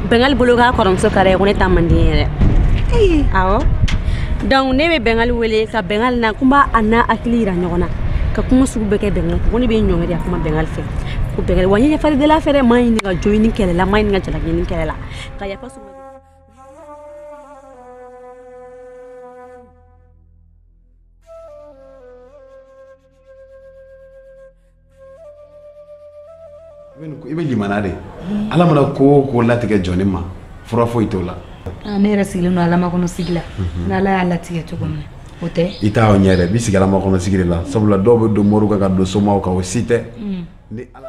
Bengal bolo ka kɔrɔmuso kare ko ne ta man di yɛrɛ awɔ donc ne bɛ Bengal wele ka Bengal na kuma ana akili yira ɲɔgɔn na ka kuma sugu bɛɛ kɛ Bengal ko ne bɛ ɲɔngiri a kuma Bengal fɛ ko Bengal wa ɲɛ fari de la fɛrɛ ma ɲini ka join ni kɛlɛ la ma ɲini ka jalaki ni kɛlɛ la ka yafa suma I bɛ limana de ala mana ko ko latigɛ jɔni ma fura foyi t'o la ne yɛrɛ sigilen don alama kɔnɔ sigi la n'ala y'a latigɛ cogo min o tɛ i t'a ɲɛ dɛ bi sigi alama kɔnɔ sigi la sabula dɔw bɛ don moriw kan ka don somaw kan o si tɛ ni ala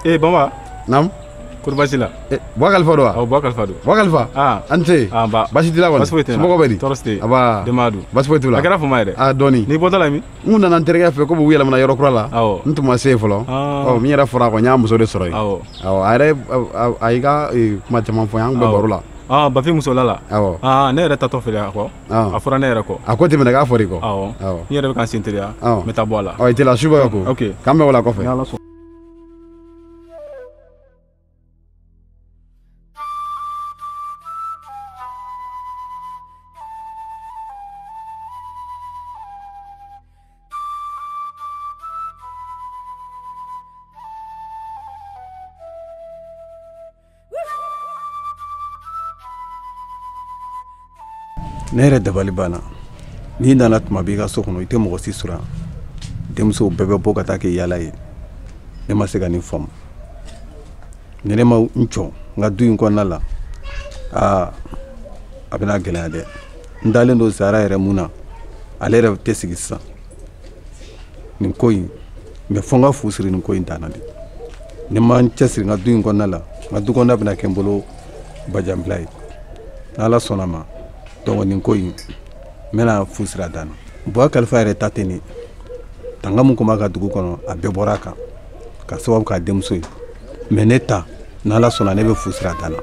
Bamba. Nam. Kurbasi la. Bakal Fado. Aw Bakal Fado. Bakal Fa. Ante. Ba. Basi dila wala. Sumogo bedi. Toroste. Aba. Demadu. Basi foyi tula. Akara fuma yɛrɛ. Doni. Ni bɔtɔ la mi. Mun nana n terikɛ fɛ ko b'u yɛlɛmana yɔrɔ kura la. Awɔ. N tun ma se fɔlɔ. Min yɛrɛ fɔra kɔ n y'a muso de sɔrɔ yen. Awɔ. A yɛrɛ a y'i ka kuma caman fɔ an kun bɛ baro la. Bafi muso la. Awɔ. Ne yɛrɛ tatɔ filɛ a kɔ. A fɔra ne yɛrɛ kɔ. A ko tɛmɛna k'a fɔra i kɔ. Awɔ. N yɛrɛ bɛ ka n sen teliya. N bɛ taa bɔ a la. I tɛ la suba ko. Ok. K'an bɛ wala kɔfɛ. ne yɛrɛ dabali banna n'i nana tuma b'i ka so kɔnɔ i tɛ mɔgɔ si sɔrɔ yan denmusow bɛɛ bɛ bɔ ka taa kɛ yaala ye ne ma se ka nin faamu ni ne ma n jɔ n ka du in kɔnɔna la a bɛna gɛlɛya dɛ n dalen don Zara yɛrɛ mun na ale yɛrɛ tɛ sigi sisan nin ko in mɛ fɔ n ka fu siri nin ko in danna de ni ma n cɛsiri n ka du in kɔnɔna la n ka du kɔnɔna bɛna kɛ n bolo bajanbila ye n'Ala sɔnna ma donc nin ko in n bɛna fu siri a danna Buwa Kalifa yɛrɛ ta tɛ nin tanga mun kun b'a ka dugu kɔnɔ a bɛɛ bɔra a kan ka sababu k'a denmuso ye mɛ ne ta n'Ala sɔnna ne bɛ fu siri a danna.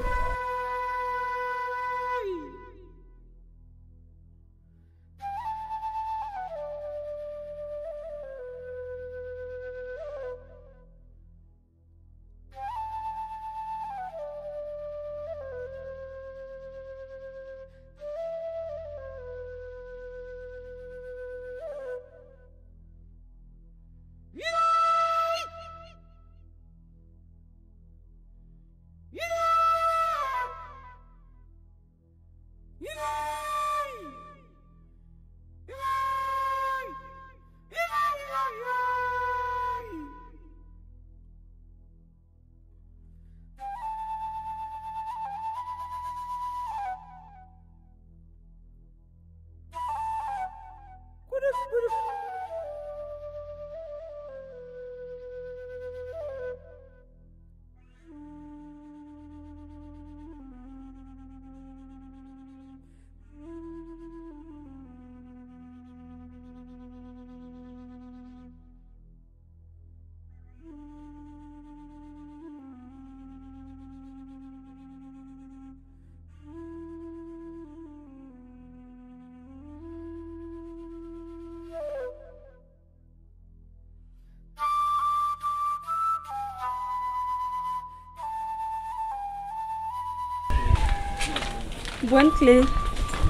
Bonne clé.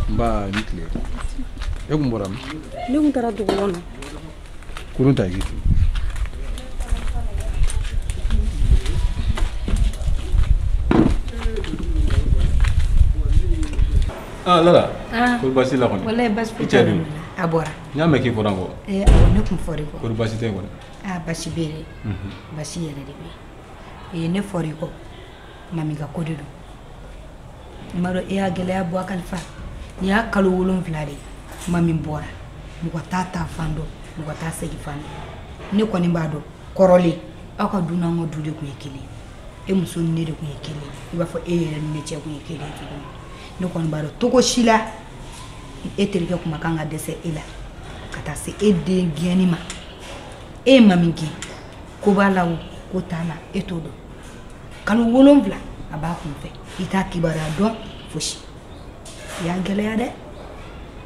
Bah, ni clé. E kun bɔra min? Ne kun taara dugu kɔnɔ. Kurun ta igi. Lala. Kori basi la kɔni. Wallahi basi foyi t'a la. A bɔra. N y'a mɛn k'i fɔra n kɔ. Awɔ ne kun fɔr'i kɔ. Kori basi tɛ yen kɔni. Basi bɛ yen. Basi yɛrɛ de bɛ yen. Ne fɔr'i kɔ. Mami ka ko de don. I m'a dɔn e y'a gɛlɛya bɔ a kalifa. Nin y'a kalo 7 de. Mami bɔra. Mɔgɔ t'a ta fan dɔn. Mɔgɔ t'a segin fan dɔn. Ne kɔni b'a dɔn kɔrɔlen aw ka du n'an ka du de kun ye kelen. E muso ni ne de kun ye kelen. I b'a fɔ e yɛrɛ ni ne cɛ kun ye kelen cogo min. Ne kɔni b'a dɔn togo si la e terikɛ kuma kan ka dɛsɛ e la ka taa se e den gɛnni ma. E ma min kɛ ko b'a la o ko t'a la e t'o dɔn. Kalo 7 a b'a kun fɛ i t'a kibaruya dɔn fosi. I y'a gɛlɛya dɛ.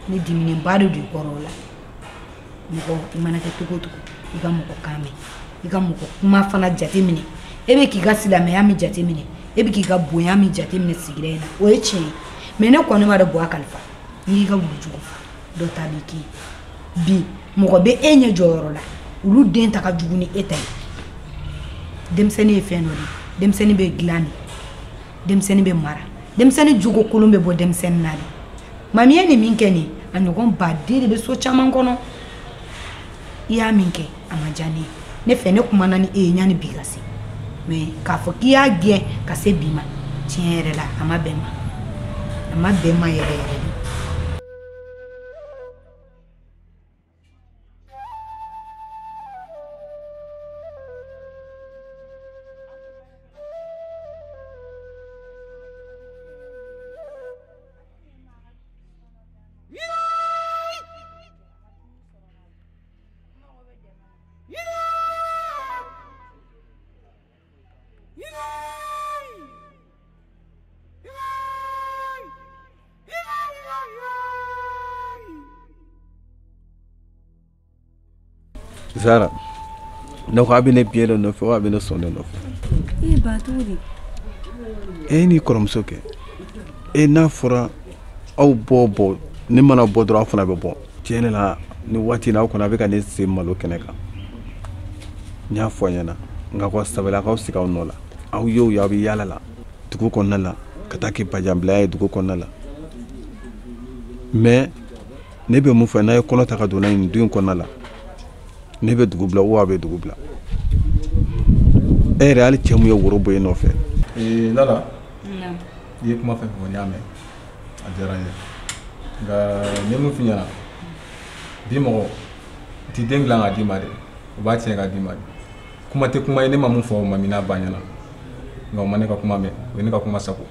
Ne diminenba de don i kɔrɔ o la. Mɔgɔ i mana kɛ togo togo i ka mɔgɔ kan mɛn i ka mɔgɔ kuma fana jate minɛ. E bɛ k'i ka silamɛya min jate minɛ e bɛ k'i ka bonya min jate minɛ sigida in na o ye tiɲɛ ye. Mais ne kɔni b'a dɔn bɔ a kalifa n'i ka wulujugu dɔ ta b'i k'i bi mɔgɔ bɛ e ɲɛ jɔyɔrɔ la olu den ta ka jugu ni e ta ye. Denmisɛnnin ye fɛn dɔ de denmisɛnnin bɛ dilan de denmisɛnnin bɛ mara denmisɛnnin jogo kolon bɛ bɔ denmisɛnnin na de. Mami ye nin min kɛ nin a ɲɔgɔn baden de bɛ so caman kɔnɔ. I y'a min kɛ a ma diya ne ye ne fɛ ne kumana ni e ye ɲani bi ka se mais k'a fɔ k'i y'a gɛn ka se bi ma tiɲɛ yɛrɛ la a ma bɛn ma. A ma bɛn ma yɛrɛ yɛrɛ de. Zara, ne ko a bɛ ne biye dɔ nɔfɛ wa a bɛ ne sɔn de nɔfɛ? Ba cogo di? E n'i kɔrɔmuso kɛ n'a fɔra aw bɔ ne mana bɔ dɔrɔn aw fana bɛ bɔ. Tiɲɛ de la ni waati in aw kɔni a bɛ ka ne se malo kɛnɛ kan. N y'a fɔ a ɲɛna nka ko sabali k'aw sigi aw nɔ la aw y'o ye aw bɛ yaala la dugu kɔnɔna la ka taa kɛ bajanbilaya ye dugu kɔnɔna la mais ne bɛ mun fɔ n'a ye kɔnɔ ta ka don n'a ye nin du in kɔnɔna la ne bɛ dugu bila ou a bɛ dugu bila. E yɛrɛ hali cɛ mun ye woro bɔ e nɔfɛ. Lala i ye kuma fɛn fɛn fɔ n y'a mɛn a diyara n ye nka n ye mun f'i ɲɛna bi mɔgɔ u t'i den dilan k'a d'i ma dɛ u b'a tiɲɛ k'a d'i ma de. Kuma tɛ kuma ye ne ma mun fɔ Mami n'a ba ɲɛna nka o ma ne ka kuma mɛn o ye ne ka kuma sago.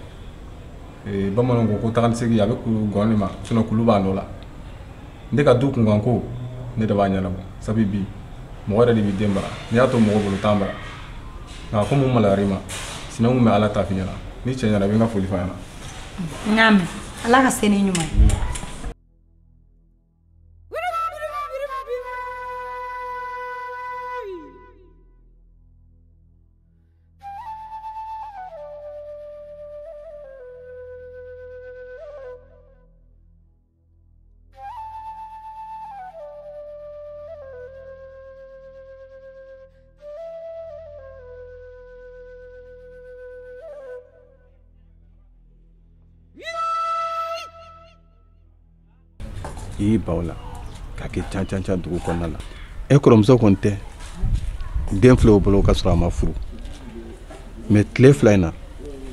Bamananw ko taga ni segin a bɛ kulu gɔn de ma sinon kulu b'a nɔ la. Ne ka du kunkan ko ne de b'a ɲɛnabɔ sabu bi mɔgɔ yɛrɛ de b'i den bara n'i y'a to mɔgɔ bolo t'an bara nka ko mun malayar'i ma sinon mun bɛ Ala ta f'i ɲɛna ni cɛ ɲɛna i bɛ n ka foli f'a ɲɛna. N y'a mɛn Ala ka se ni ɲuman ye. I y'i ban o la k'a kɛ can dugu kɔnɔna la. E kɔrɔmuso kɔni tɛ den filɛ o bolo ka sɔrɔ a ma furu mais tile 2 in na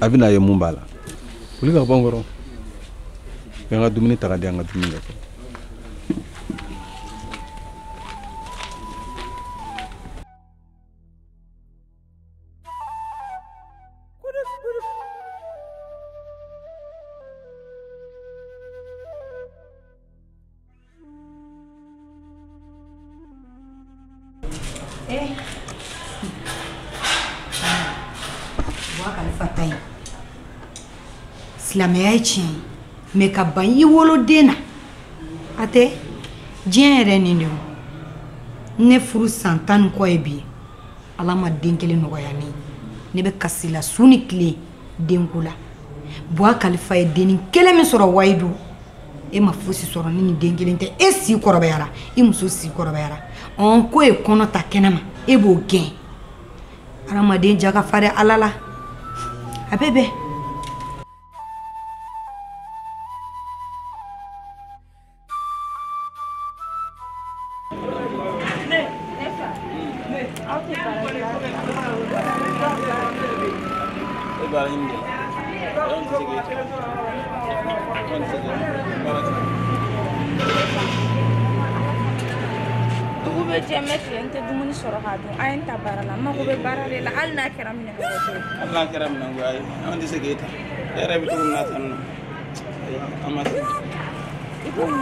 a bɛna ye mun b'a la. Wuli ka bɔ n kɔrɔ n ka dumuni ta ka di an ka dumuni kɛ. Silamɛya ye tiɲɛ ye mais ka ban i woloden na a tɛ diɲɛ yɛrɛ nin de ne furu san 10 ni kɔ ye bi Ala ma den kelen nɔgɔya ne bɛ kasi la su ni tile denko la Buwa Kalifa ye denni kelen min sɔrɔ Wayidu e ma fosi sɔrɔ ni nin den kelen tɛ e si kɔrɔbayara i muso si kɔrɔbayara ko ye kɔnɔ ta kɛnɛma e b'o gɛn adamaden ja ka farin ala la a bɛ bɛn dugu bɛ jɛ mɛ tile n tɛ dumuni sɔrɔ k'a dun a ye n ta baara la n mago bɛ baara de la hali n'a kɛra minɛ ka bɔ hali n'a kɛra minɛ ko ayi an tɛ se k'e ta e yɛrɛ bɛ cogo min na tan nɔ an ma se i ko ɲɛ